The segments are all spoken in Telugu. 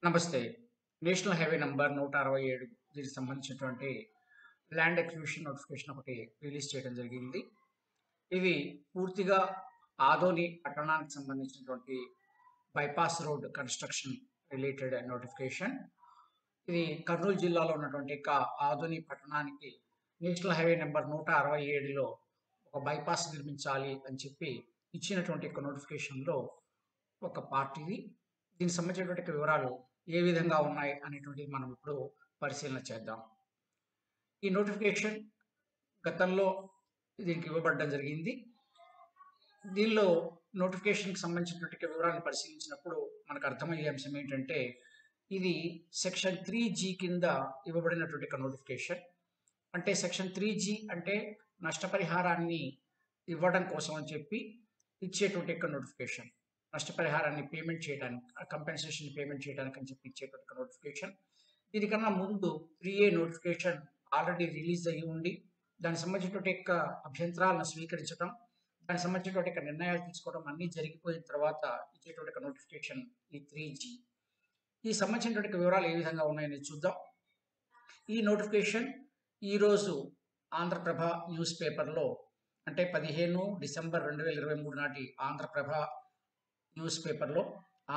నమస్తే. నేషనల్ హైవే నంబర్ 167 దీనికి సంబంధించినటువంటి ల్యాండ్ అక్విజిషన్ నోటిఫికేషన్ ఒకటి రిలీజ్ చేయడం జరిగింది. ఇది పూర్తిగా ఆదోని పట్టణానికి సంబంధించినటువంటి bypass road construction related notification. ఇది కర్నూలు జిల్లాలో ఉన్నటువంటి ఆదోని పట్టణానికి నేషనల్ హైవే నంబర్ 167లో ఒక బైపాస్ నిర్మించాలి అని చెప్పి ఇచ్చినటువంటి ఒక నోటిఫికేషన్‌లో ఒక పార్ట్ ఇది. దీనికి సంబంధించినటువంటి వివరాలు ఏ విధంగా ఉన్నాయి అనేటువంటిది మనం ఇప్పుడు పరిశీలన చేద్దాం. ఈ నోటిఫికేషన్ గతంలో దీనికి ఇవ్వబడడం జరిగింది. దీనిలో నోటిఫికేషన్‌కి సంబంధించినటువంటి వివరాలను పరిశీలించినప్పుడు మనకు అర్థమయ్యే అంశం ఏంటంటే, ఇది సెక్షన్ 3G కింద ఇవ్వబడినటువంటి ఒక నోటిఫికేషన్. అంటే సెక్షన్ 3G అంటే నష్టపరిహారాన్ని ఇవ్వడం కోసం అని చెప్పి ఇచ్చేటువంటి ఒక నోటిఫికేషన్. నష్టపరిహారాన్ని పేమెంట్ చేయడానికి, కంపెన్సేషన్ పేమెంట్ చేయడానికి అని చెప్పి ఇచ్చేటువంటి నోటిఫికేషన్. దీనికన్నా ముందు 3A నోటిఫికేషన్ ఆల్రెడీ రిలీజ్ అయ్యి ఉండి, దానికి సంబంధించినటువంటి యొక్క అభ్యంతరాలను స్వీకరించడం, దానికి సంబంధించినటువంటి యొక్క నిర్ణయాలు తీసుకోవడం అన్నీ జరిగిపోయిన తర్వాత ఇచ్చేటువంటి ఒక నోటిఫికేషన్ ఈ 3G. ఈ సంబంధించినటువంటి వివరాలు ఏ విధంగా ఉన్నాయని చూద్దాం. ఈ నోటిఫికేషన్ ఈరోజు ఆంధ్రప్రభ న్యూస్ పేపర్లో, అంటే 15 డిసెంబర్ 2023 నాటి ఆంధ్రప్రభ న్యూస్ పేపర్లో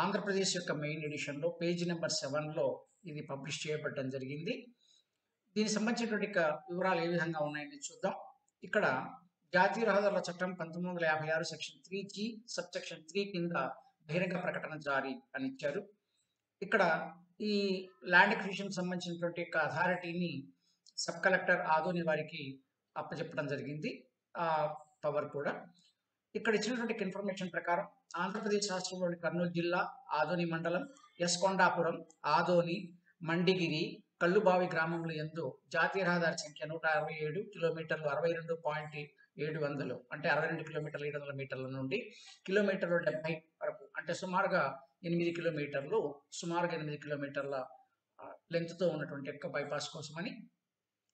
ఆంధ్రప్రదేశ్ యొక్క మెయిన్ ఎడిషన్లో పేజీ నెంబర్ 7లో ఇది పబ్లిష్ చేయబడడం జరిగింది. దీనికి సంబంధించినటువంటి వివరాలు ఏ విధంగా ఉన్నాయని చూద్దాం. ఇక్కడ జాతీయ రహదారుల చట్టం 1956 సెక్షన్ 3G సబ్ సెక్షన్ 3 కింద బహిరంగ ప్రకటన జారీ అని ఇచ్చారు. ఇక్కడ ఈ ల్యాండ్ అక్విజిషన్ సంబంధించినటువంటి అథారిటీని సబ్ కలెక్టర్ ఆదోని వారికి అప్పచెప్పడం జరిగింది. ఆ పవర్ కూడా ఇక్కడ ఇచ్చినటువంటి ఇన్ఫర్మేషన్ ప్రకారం ఆంధ్రప్రదేశ్ రాష్ట్రంలోని కర్నూలు జిల్లా ఆదోని మండలం ఎస్కొండాపురం, ఆదోని, మండిగిరి, కల్లుబావి గ్రామముల యందు జాతీయ రహదారి సంఖ్య 167 కిలోమీటర్లు 62.700 అంటే 62 కిలోమీటర్ల 700 మీటర్ల నుండి కిలోమీటర్లు 70 వరకు, అంటే సుమారుగా 8 కిలోమీటర్లు, సుమారుగా 8 కిలోమీటర్ల లెంగ్త్తో ఉన్నటువంటి యొక్క బైపాస్ కోసమని,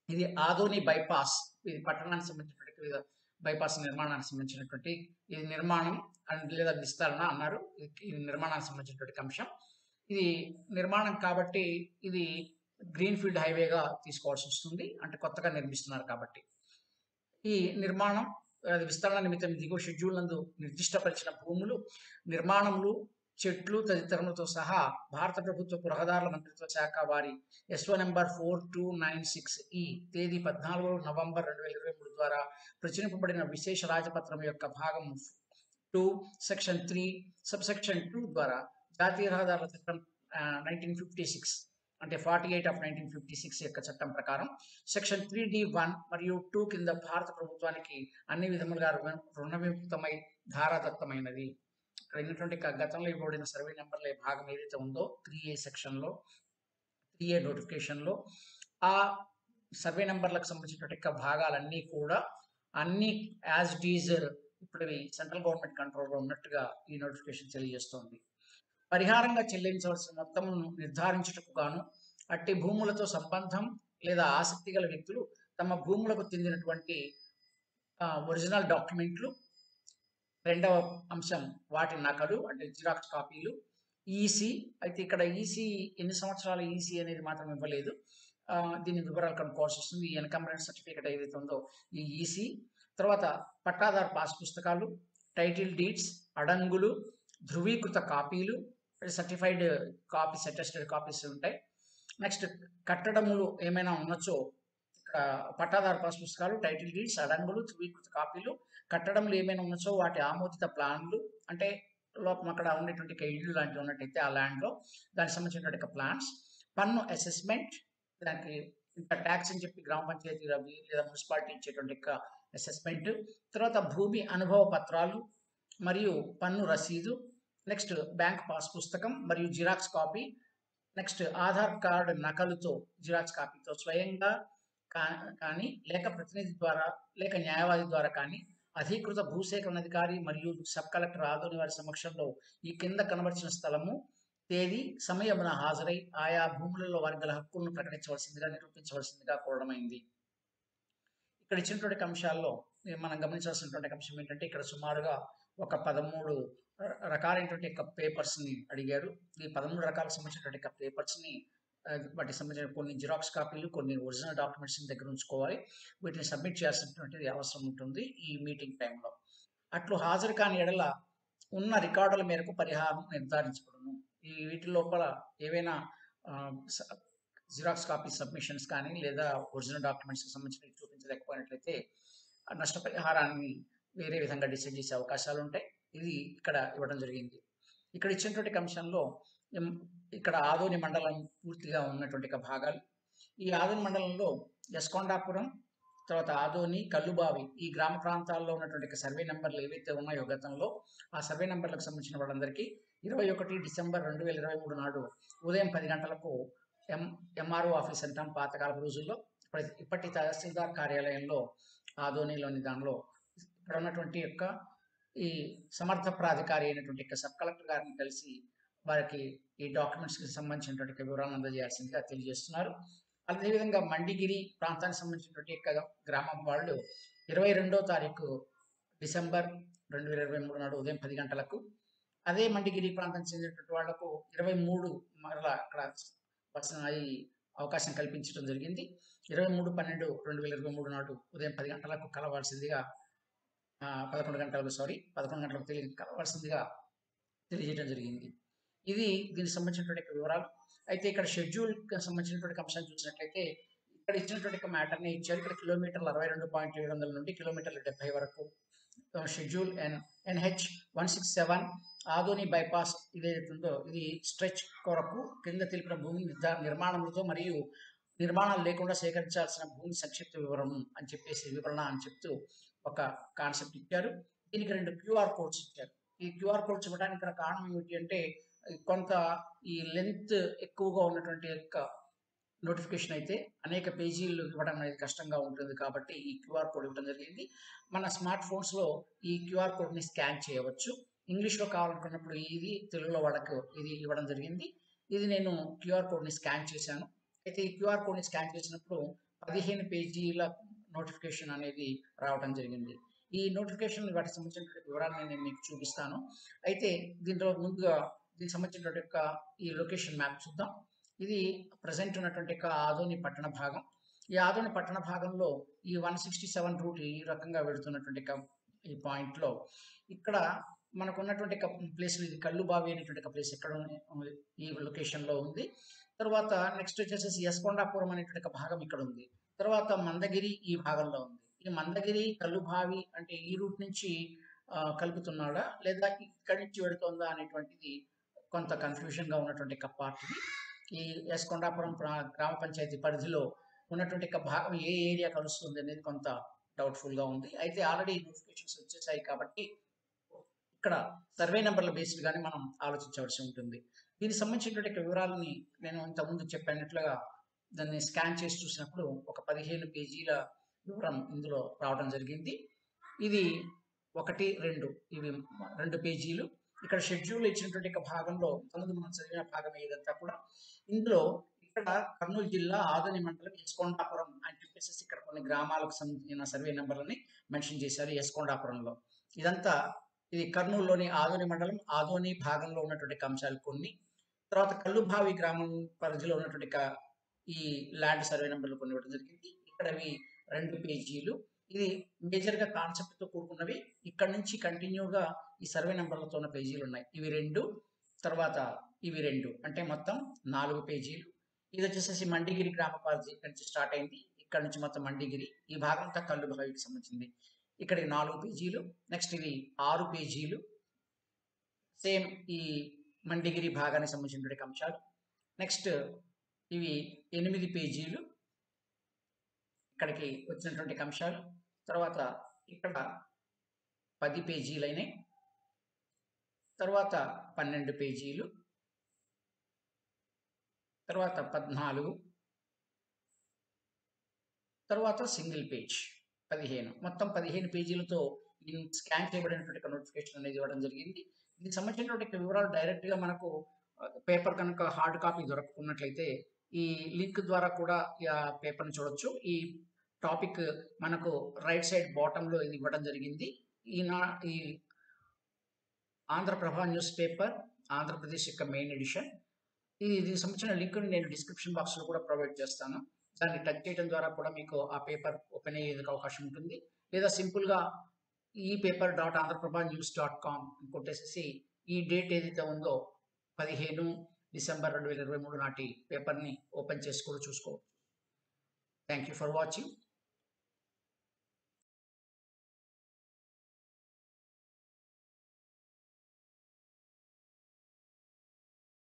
ఇది ఆదోని బైపాస్, ఇది పట్టణానికి సంబంధించినటువంటి బైపాస్ నిర్మాణానికి సంబంధించినటువంటి ఇది నిర్మాణం లేదా విస్తరణ అన్నారు. ఇది నిర్మాణానికి సంబంధించినటువంటి అంశం. ఇది నిర్మాణం కాబట్టి ఇది గ్రీన్ ఫీల్డ్ హైవేగా తీసుకోవాల్సి వస్తుంది, అంటే కొత్తగా నిర్మిస్తున్నారు కాబట్టి. ఈ నిర్మాణం విస్తరణ నిమిత్తం దిగువ షెడ్యూల్ నందు నిర్దిష్టపరిచిన భూములు, నిర్మాణములు, చెట్లు తదితరములతో సహా భారత ప్రభుత్వ రహదారుల మంత్రిత్వ శాఖ వారి SO నంబర్ 4296 తేదీ 14 నవంబర్ 2023 ద్వారా ప్రచురింపబడిన విశేష రాజపత్రం యొక్క భాగం 2 సెక్షన్ 3 సబ్ సెక్షన్ 2 ద్వారా జాతీయ రహదారుల చట్టం 1956 అంటే 48 ఆఫ్ 1956 యొక్క చట్టం ప్రకారం సెక్షన్ 3D1 మరియు 2 కింద భారత ప్రభుత్వానికి అన్ని విధములుగా రుణ విముక్తమై ధారాదత్తమైనది. ఇక్కడ ఉన్నటువంటి గతంలో ఇవ్వబడిన సర్వే నెంబర్ల భాగం ఏదైతే ఉందో 3A సెక్షన్లో, 3A నోటిఫికేషన్లో ఆ సర్వే నెంబర్లకు సంబంధించినటువంటి భాగాలన్నీ కూడా అన్ని యాజ్ ఇట్ ఈజ్ ఇప్పుడు సెంట్రల్ గవర్నమెంట్ కంట్రోల్లో ఉన్నట్టుగా ఈ నోటిఫికేషన్ తెలియజేస్తోంది. పరిహారంగా చెల్లించవలసిన మొత్తమును నిర్ధారించుటకు గాను అట్టి భూములతో సంబంధం లేదా ఆసక్తి గల వ్యక్తులు తమ భూములకు చెందినటువంటి ఒరిజినల్ డాక్యుమెంట్లు, రెండవ అంశం వాటి నకలు అంటే జిరాక్స్ కాపీలు, ఈసీ, అయితే ఇక్కడ ఈసీ ఎన్ని సంవత్సరాల ఈసీ అనేది మాత్రం ఇవ్వలేదు, దీని వివరాలు కనుక్కోవాల్సి వస్తుంది. ఈ ఎన్కంబరెన్స్ సర్టిఫికేట్ ఏదైతే ఉందో ఈ ఈసీ, తర్వాత పట్టాదారు పాస్ పుస్తకాలు, టైటిల్ డీడ్స్, అడంగులు, ధృవీకృత కాపీలు, సర్టిఫైడ్ కాపీస్, అటెస్టెడ్ కాపీస్ ఉంటాయి. నెక్స్ట్ కట్టడములు ఏమైనా ఉన్నచో ఇక్కడ పట్టాదారు పాస్ పుస్తకాలు, టైటిల్ డీడ్స్, అడంగులు, ధృవీకృత కాపీలు, కట్టడములు ఏమైనా ఉన్నచో వాటి ఆమోదిత ప్లాన్లు, అంటే లోపల అక్కడ ఉండేటువంటి ఇల్లు లాంటివి ఉన్నట్టయితే ఆ ల్యాండ్లో దానికి సంబంధించినటువంటి ప్లాన్స్, పన్ను అసెస్మెంట్, దానికి ఇంత ట్యాక్స్ అని చెప్పి గ్రామ పంచాయతీ లేదా మున్సిపాలిటీ ఇచ్చేటువంటి అసెస్మెంట్, తర్వాత భూమి అనుభవ పత్రాలు మరియు పన్ను రసీదు, నెక్స్ట్ బ్యాంక్ పాస్ పుస్తకం మరియు xerox copy, next Aadhaar card నకలుతో జిరాక్స్ కాపీతో స్వయంగా కానీ లేక ప్రతినిధి ద్వారా లేక న్యాయవాది ద్వారా కానీ అధీకృత భూసేకరణ అధికారి మరియు సబ్ కలెక్టర్ ఆదోని వారి సమక్షంలో ఈ కింద కనబరిచిన స్థలము, తేదీ, సమయమున హాజరై ఆయా భూములలో వారి గల హక్కులను ప్రకటించవలసిందిగా, నిరూపించవలసిందిగా కోరడమైంది. ఇక్కడ ఇచ్చినటువంటి అంశాల్లో మనం గమనించాల్సినటువంటి అంశం ఏంటంటే, ఇక్కడ సుమారుగా ఒక 13 రకాలైనటువంటి యొక్క పేపర్స్ని అడిగారు. ఈ 13 రకాలకు సంబంధించినటువంటి యొక్క పేపర్స్ని వాటికి సంబంధించిన కొన్ని జిరాక్స్ కాపీలు, కొన్ని ఒరిజినల్ డాక్యుమెంట్స్ దగ్గర ఉంచుకోవాలి. వీటిని సబ్మిట్ చేయాల్సినటువంటిది అవసరం ఉంటుంది ఈ మీటింగ్ టైంలో. అట్లు హాజరు కాని ఎడల ఉన్న రికార్డుల మేరకు పరిహారం నిర్ధారించబడును. ఈ వీటి లోపల ఏవైనా జిరాక్స్ కాపీ సబ్మిషన్స్ కానీ లేదా ఒరిజినల్ డాక్యుమెంట్స్కి సంబంధించినవి చూపించలేకపోయినట్లయితే నష్టపరిహారాన్ని వేరే విధంగా డిసైడ్ చేసే అవకాశాలు ఉంటాయి. ఇది ఇక్కడ ఇవ్వడం జరిగింది. ఇక్కడ ఇచ్చినటువంటి కమిషన్లో ఇక్కడ ఆదోని మండలం పూర్తిగా ఉన్నటువంటి భాగాలు. ఈ ఆదోని మండలంలో యస్కొండాపురం, తర్వాత ఆదోని, కల్లుబావి ఈ గ్రామ ప్రాంతాల్లో ఉన్నటువంటి సర్వే నెంబర్లు ఏవైతే ఉన్నాయో గతంలో ఆ సర్వే నెంబర్లకు సంబంధించిన వాళ్ళందరికీ 21 డిసెంబర్ 2023 నాడు ఉదయం 10 గంటలకు ఎంఆర్ఓ ఆఫీస్ అంటాం పాతకాలపు రోజుల్లో. ఇప్పటి తహసీల్దార్ కార్యాలయంలో ఆదోనిలోని దానిలో ఇక్కడ ఉన్నటువంటి యొక్క ఈ సమర్థ ప్రాధికారి అయినటువంటి సబ్ కలెక్టర్ గారిని కలిసి వారికి ఈ డాక్యుమెంట్స్కి సంబంధించినటువంటి వివరాలను అందజేయాల్సిందిగా తెలియజేస్తున్నారు. అదేవిధంగా మండిగిరి ప్రాంతానికి సంబంధించినటువంటి గ్రామం వాళ్ళు 22వ తారీఖు డిసెంబర్ 2023 నాడు ఉదయం 10 గంటలకు, అదే మండిగిరి ప్రాంతానికి చెందినటువంటి వాళ్లకు 23 మరలా అక్కడ ఈ అవకాశం కల్పించడం జరిగింది. 23/12/2023 నాడు ఉదయం 10 గంటలకు కలవాల్సిందిగా 11 గంటలకు కలవాల్సిందిగా తెలియజేయడం జరిగింది. ఇది దీనికి సంబంధించినటువంటి వివరాలు. అయితే ఇక్కడ షెడ్యూల్కి సంబంధించినటువంటి అంశాన్ని చూసినట్లయితే ఇక్కడ ఇచ్చినటువంటి మ్యాటర్ని ఇచ్చారు. ఇక్కడ కిలోమీటర్లు 62.700 నుండి కిలోమీటర్లు 70 వరకు షెడ్యూల్ NH 167 ఆదోని బైపాస్ ఇదేతుందో ఇది స్ట్రెచ్ కొరకు కింద తెలిపిన భూమి నిర్మాణంతో మరియు నిర్మాణాలు లేకుండా సేకరించాల్సిన భూమి సంక్షిప్త వివరణ అని చెప్తూ ఒక కాన్సెప్ట్ ఇచ్చారు. దీనికి 2 QR కోడ్స్ ఇచ్చారు. ఈ QR కోడ్స్ ఇవ్వడానికి గల కారణం ఏమిటి అంటే కొంత ఈ లెంత్ ఎక్కువగా ఉన్నటువంటి యొక్క నోటిఫికేషన్ అయితే అనేక పేజీలు ఇవ్వడం అనేది కష్టంగా ఉంటుంది కాబట్టి ఈ QR కోడ్ ఇవ్వడం జరిగింది. మన స్మార్ట్ ఫోన్స్లో ఈ QR కోడ్ని స్కాన్ చేయవచ్చు. ఇంగ్లీష్లో కావాలనుకున్నప్పుడు ఇది తెలుగులో వాళ్ళకు ఇది ఇవ్వడం జరిగింది. ఇది నేను QR కోడ్ని స్కాన్ చేశాను. అయితే ఈ QR కోడ్ని స్కాన్ చేసినప్పుడు 15 పేజీల నోటిఫికేషన్ అనేది రావడం జరిగింది. ఈ నోటిఫికేషన్ వాటికి సంబంధించిన వివరాలను నేను మీకు చూపిస్తాను. అయితే దీంట్లో ముందుగా దీనికి సంబంధించినటువంటి ఈ లొకేషన్ మ్యాప్ చూద్దాం. ఇది ప్రజెంట్ ఉన్నటువంటి ఆదోని పట్టణ భాగం. ఈ ఆదోని పట్టణ భాగంలో ఈ 167 రూట్ ఈ రకంగా వెళుతున్నటువంటి ఈ పాయింట్లో ఇక్కడ మనకు ఉన్నటువంటి ప్లేస్ ఇది కల్లుబావి అనేటువంటి ప్లేస్ ఎక్కడ ఈ లొకేషన్లో ఉంది. తర్వాత నెక్స్ట్ వచ్చేసి యస్కొండాపురం అనేటువంటి భాగం ఇక్కడ ఉంది. తర్వాత మందగిరి ఈ భాగంలో ఉంది. ఈ మందగిరి కల్లుబావి అంటే ఈ రూట్ నుంచి కలుపుతున్నాడా లేదా ఇక్కడి నుంచి వెళుతుందా అనేటువంటిది కొంత కన్ఫ్యూజన్గా ఉన్నటువంటి పార్ట్ ఇది. ఈ యస్కొండాపురం గ్రామ పంచాయతీ పరిధిలో ఉన్నటువంటి భాగం ఏ ఏరియా కలుస్తుంది అనేది కొంత డౌట్ఫుల్గా ఉంది. అయితే ఆల్రెడీ నోటిఫికేషన్స్ వచ్చేసాయి కాబట్టి ఇక్కడ సర్వే నెంబర్ల బేస్డ్ గానే మనం ఆలోచించవలసి ఉంటుంది. దీనికి సంబంధించినటువంటి వివరాలని నేను ఇంతకుముందు చెప్పినట్లుగా దాన్ని స్కాన్ చేసి చూసినప్పుడు ఒక 15 పేజీల వివరం ఇందులో రావడం జరిగింది. ఇది 1, 2 ఇవి 2 పేజీలు. ఇక్కడ షెడ్యూల్ ఇచ్చినటువంటి భాగంలో ముందు మనం చదివిన భాగం ఇదంతా కూడా. ఇందులో ఇక్కడ కర్నూలు జిల్లా ఆదోని మండలం యస్కొండాపురం అని చెప్పేసి ఇక్కడ కొన్ని గ్రామాలకు సంబంధించిన సర్వే నెంబర్లని మెన్షన్ చేశారు యస్కొండాపురంలో. ఇది కర్నూలులోని ఆదోని మండలం ఆదోని భాగంలో ఉన్నటువంటి అంశాలు కొన్ని. తర్వాత కల్లుబావి గ్రామం పరిధిలో ఉన్నటువంటి ఈ ల్యాండ్ సర్వే నెంబర్లు కొన్ని ఇవ్వడం జరిగింది. ఇక్కడ 2 పేజీలు. ఇది మేజర్గా కాన్సెప్ట్తో కూడుకున్నవి. ఇక్కడ నుంచి కంటిన్యూగా ఈ సర్వే నెంబర్లతో ఉన్న పేజీలు ఉన్నాయి. ఇవి 2, తర్వాత ఇవి 2 అంటే మొత్తం 4 పేజీలు. ఇది వచ్చేసి మండిగిరి గ్రామ పరిధి ఇక్కడ నుంచి స్టార్ట్ అయింది. ఇక్కడ నుంచి మొత్తం మండిగిరి ఈ భాగంతో కల్లుబావికి సంబంధించింది. ఇక్కడికి 4 పేజీలు. నెక్స్ట్ ఇవి 6 పేజీలు. సేమ్ ఈ మండిగిరి భాగానికి సంబంధించినటువంటి అంశాలు. నెక్స్ట్ ఇవి 8 పేజీలు ఇక్కడికి వచ్చినటువంటి అంశాలు. తర్వాత ఇక్కడ 10 పేజీలు అయినాయి. తర్వాత 12 పేజీలు. తర్వాత 14. తర్వాత సింగిల్ పేజ్ 15. మొత్తం 15 పేజీలతో స్కాన్ చేయబడినటువంటి నోటిఫికేషన్ అనేది ఇవ్వడం జరిగింది. దీనికి సంబంధించినటువంటి వివరాలు డైరెక్ట్గా మనకు పేపర్ కనుక హార్డ్ కాపీ దొరకకున్నట్లయితే ఈ లింక్ ద్వారా కూడా ఆ పేపర్ని చూడొచ్చు. ఈ టాపిక్ మనకు రైట్ సైడ్ బాటంలో ఇది ఇవ్వడం జరిగింది. ఈ ఆంధ్రప్రభ న్యూస్ పేపర్, ఆంధ్రప్రదేశ్ యొక్క మెయిన్ ఎడిషన్. దీనికి సంబంధించిన లింక్‌ని నేను డిస్క్రిప్షన్ బాక్స్‌లో కూడా ప్రొవైడ్ చేస్తాను. దాన్ని టచ్ చేయడం ద్వారా కూడా మీకు ఆ పేపర్ ఓపెన్ అయ్యేందుకు అవకాశం ఉంటుంది. లేదా సింపుల్‌గా epaper.andhraprabhanews.com అని కొట్టేసేసి ఈ డేట్ ఏదైతే ఉందో 15 డిసెంబర్ 2023 నాటి పేపర్‌ని ఓపెన్ చేసి కూడా చూసుకోవచ్చు. Thank you for watching.